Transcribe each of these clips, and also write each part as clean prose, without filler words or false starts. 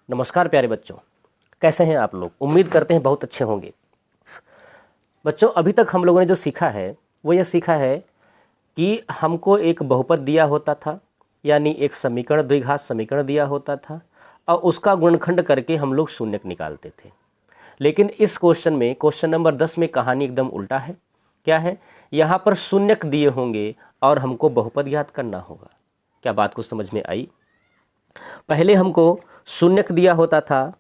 नमस्कार प्यारे बच्चों, कैसे हैं आप लोग। उम्मीद करते हैं बहुत अच्छे होंगे। बच्चों, अभी तक हम लोगों ने जो सीखा है वो यह सीखा है कि हमको एक बहुपद दिया होता था, यानी एक समीकरण, द्विघात समीकरण दिया होता था और उसका गुणनखंड करके हम लोग शून्यक निकालते थे। लेकिन इस क्वेश्चन में, क्वेश्चन नंबर 10 में कहानी एकदम उल्टा है। क्या है? यहाँ पर शून्यक दिए होंगे और हमको बहुपद ज्ञात करना होगा। क्या बात को समझ में आई? पहले हमको शून्यक दिया होता था,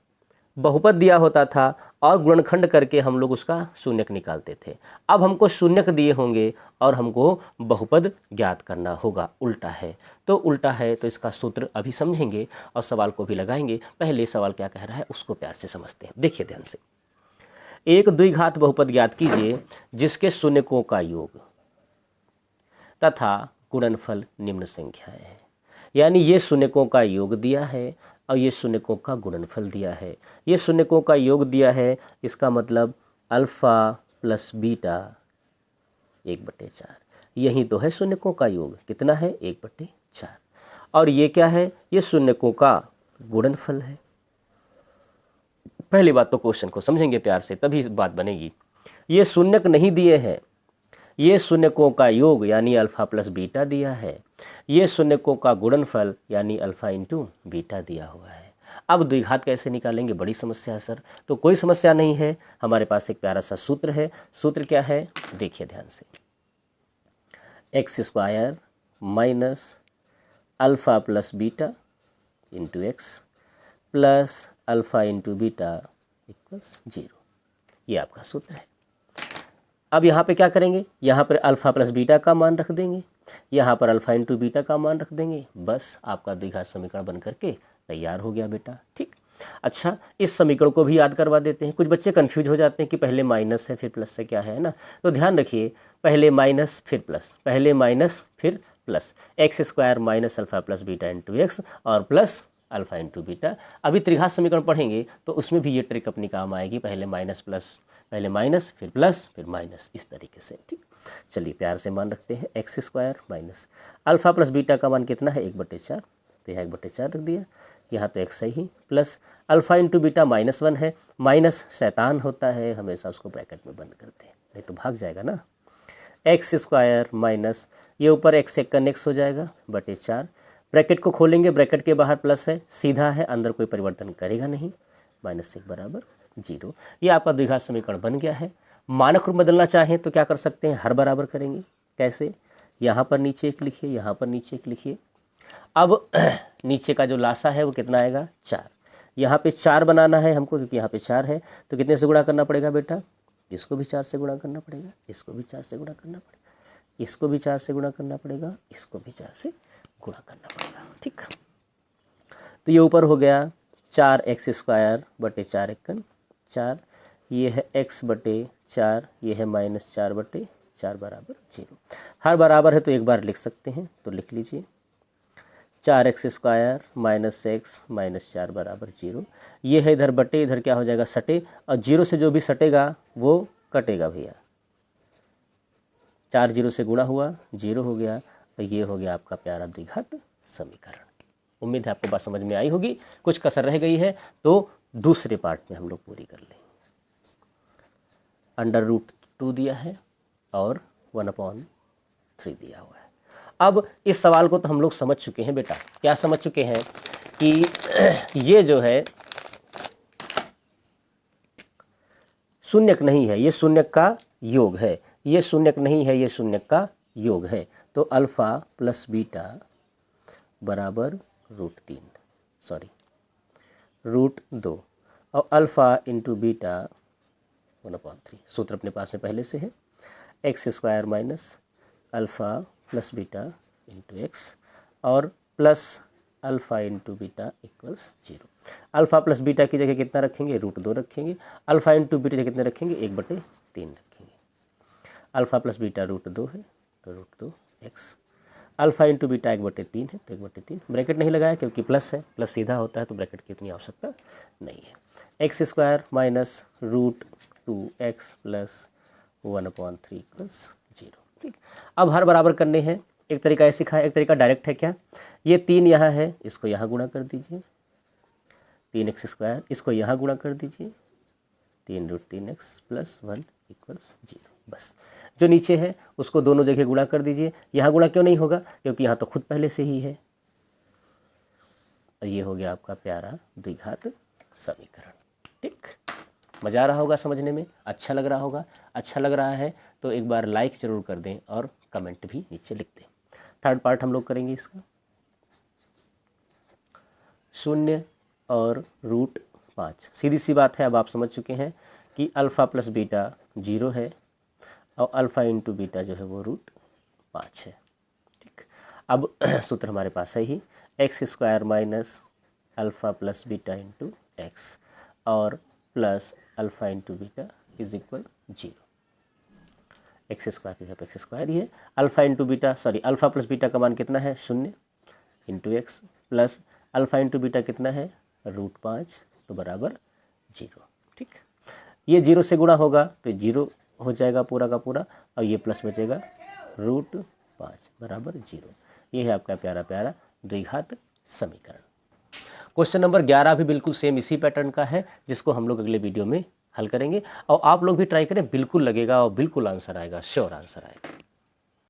बहुपद दिया होता था और गुणनखंड करके हम लोग उसका शून्यक निकालते थे। अब हमको शून्यक दिए होंगे और हमको बहुपद ज्ञात करना होगा। उल्टा है तो उल्टा है, तो इसका सूत्र अभी समझेंगे और सवाल को भी लगाएंगे। पहले सवाल क्या कह रहा है उसको प्यार से समझते हैं। देखिए ध्यान से, एक द्विघात बहुपद ज्ञात कीजिए जिसके शून्यकों का योग तथा गुणनफल निम्न संख्याएं हैं। यानी ये शून्यकों का योग दिया है और ये शून्यकों का गुणनफल दिया है। ये शून्यकों का योग दिया है, इसका मतलब अल्फ़ा प्लस बीटा 1/4। यही तो है शून्यकों का योग। कितना है? 1/4। और ये क्या है? ये शून्यकों का गुणनफल है। पहली बात तो क्वेश्चन को समझेंगे प्यार से, तभी बात बनेगी। ये शून्यक नहीं दिए हैं, ये शून्यकों का योग यानी अल्फ़ा प्लस बीटा दिया है। ये शून्यकों का गुणनफल यानी अल्फ़ा इंटू बीटा दिया हुआ है। अब द्विघात कैसे निकालेंगे? बड़ी समस्या है सर। तो कोई समस्या नहीं है, हमारे पास एक प्यारा सा सूत्र है। सूत्र क्या है? देखिए ध्यान से, x² minus alpha plus beta into x plus alpha into beta equals 0। ये आपका सूत्र है। अब यहाँ पे क्या करेंगे? यहाँ पर अल्फ़ा प्लस बीटा का मान रख देंगे, यहाँ पर अल्फ़ा इंटू बीटा का मान रख देंगे। बस आपका द्विघात समीकरण बन करके तैयार हो गया बेटा। ठीक। अच्छा, इस समीकरण को भी याद करवा देते हैं। कुछ बच्चे कंफ्यूज हो जाते हैं कि पहले माइनस है फिर प्लस से क्या है ना। तो ध्यान रखिए, पहले माइनस फिर प्लस, पहले माइनस फिर plus. x² minus alpha plus beta into x और प्लस अल्फ़ा इंटू बीटा। अभी त्रिघात समीकरण पढ़ेंगे तो उसमें भी ये ट्रिक अपनी काम आएगी। पहले माइनस प्लस, पहले माइनस फिर प्लस फिर माइनस, इस तरीके से। ठीक। चलिए प्यार से मान रखते हैं, x² minus alpha plus beta का मान कितना है? 1/4। तो यहाँ 1/4 रख दिया, यहाँ तो x है ही, प्लस अल्फ़ा इंटू बीटा -1 है। माइनस शैतान होता है, हमेशा उसको ब्रैकेट में बंद करते हैं, नहीं तो भाग जाएगा ना। x² माइनस ये ऊपर x सेकंड x हो जाएगा /4। ब्रैकेट को खोलेंगे, ब्रैकेट के बाहर प्लस है, सीधा है, अंदर कोई परिवर्तन करेगा नहीं। -1 बराबर 0। ये आपका द्विघात समीकरण बन गया है। मानक रूप बदलना चाहें तो क्या कर सकते हैं? हर बराबर करेंगे। कैसे? यहाँ पर नीचे एक लिखिए, यहाँ पर नीचे एक लिखिए। अब नीचे का जो लासा है वो कितना आएगा? 4। यहाँ पे 4 बनाना है हमको, क्योंकि यहाँ पे 4 है। तो कितने से गुणा करना पड़ेगा बेटा? इसको भी 4 से गुणा करना पड़ेगा, इसको भी 4 से गुणा करना पड़ेगा, इसको भी 4 से गुणा करना पड़ेगा, इसको भी 4 से गुणा करना पड़ेगा। ठीक। तो ये ऊपर हो गया 4x² बटे 4 एकन 4, ये है x/4, ये है -4/4 बराबर 0। हर बराबर है तो एक बार लिख सकते हैं, तो लिख लीजिए 4x² माइनस x माइनस 4 बराबर 0। ये है इधर बटे, इधर क्या हो जाएगा? सटे, और 0 से जो भी सटेगा वो कटेगा भैया। 4 0 से गुणा हुआ, 0 हो गया, और ये हो गया आपका प्यारा द्विघात समीकरण। उम्मीद है आपको बात समझ में आई होगी। कुछ कसर रह गई है तो दूसरे पार्ट में हम लोग पूरी कर लेंगे। √2 दिया है और 1/3 दिया हुआ है। अब इस सवाल को तो हम लोग समझ चुके हैं बेटा। क्या समझ चुके हैं? कि ये जो है शून्यक नहीं है, ये शून्यक का योग है। ये शून्यक नहीं है, ये शून्यक का योग है। तो अल्फ़ा प्लस बीटा बराबर √2 और अल्फ़ा इंटू बीटा 1/3। सूत्र अपने पास में पहले से है, x² minus alpha plus beta into x और plus alpha into beta equals 0। अल्फ़ा प्लस बीटा की जगह कितना रखेंगे? √2 रखेंगे। अल्फ़ा इंटू बीटा कितने रखेंगे? 1/3 रखेंगे। अल्फ़ा प्लस बीटा √2 है तो √2x। अल्फ़ा इंटू बीटा 1/3 है तो 1/3। ब्रैकेट नहीं लगाया क्योंकि प्लस है, प्लस सीधा होता है तो ब्रैकेट की इतनी आवश्यकता नहीं है। x² minus √2x plus 1/3 equals 0। ठीक। अब हर बराबर करने हैं। एक तरीका ऐसे सिखाया, एक तरीका डायरेक्ट है। क्या? ये 3 यहाँ है, इसको यहाँ गुणा कर दीजिए। 3x², इसको यहाँ गुणा कर दीजिए, 3√3x + 1 = 0। बस जो नीचे है उसको दोनों जगह गुणा कर दीजिए। यहाँ गुणा क्यों नहीं होगा, क्योंकि यहाँ तो खुद पहले से ही है। और ये हो गया आपका प्यारा द्विघात समीकरण। ठीक, मज़ा आ रहा होगा समझने में, अच्छा लग रहा होगा। अच्छा लग रहा है तो एक बार लाइक ज़रूर कर दें और कमेंट भी नीचे लिख दें। थर्ड पार्ट हम लोग करेंगे इसका। 0 और √5। सीधी सी बात है, अब आप समझ चुके हैं कि अल्फ़ा + बीटा 0 है और अल्फ़ा × बीटा जो है वो √5 है। ठीक, अब सूत्र हमारे पास है ही, x² - अल्फ़ा + बीटा × x और प्लस अल्फ़ा × बीटा = 0। x² की जब x² ही है, अल्फ़ा × बीटा अल्फ़ा + बीटा का मान कितना है, 0 × x प्लस अल्फ़ा × बीटा कितना है, √5, तो बराबर 0। ठीक, ये 0 से गुणा होगा तो 0 हो जाएगा पूरा का पूरा, और ये प्लस बचेगा √5 बराबर 0। ये है आपका प्यारा प्यारा द्विघात समीकरण। क्वेश्चन नंबर 11 भी बिल्कुल सेम इसी पैटर्न का है, जिसको हम लोग अगले वीडियो में हल करेंगे। और आप लोग भी ट्राई करें, बिल्कुल लगेगा और बिल्कुल आंसर आएगा, श्योर आंसर आएगा।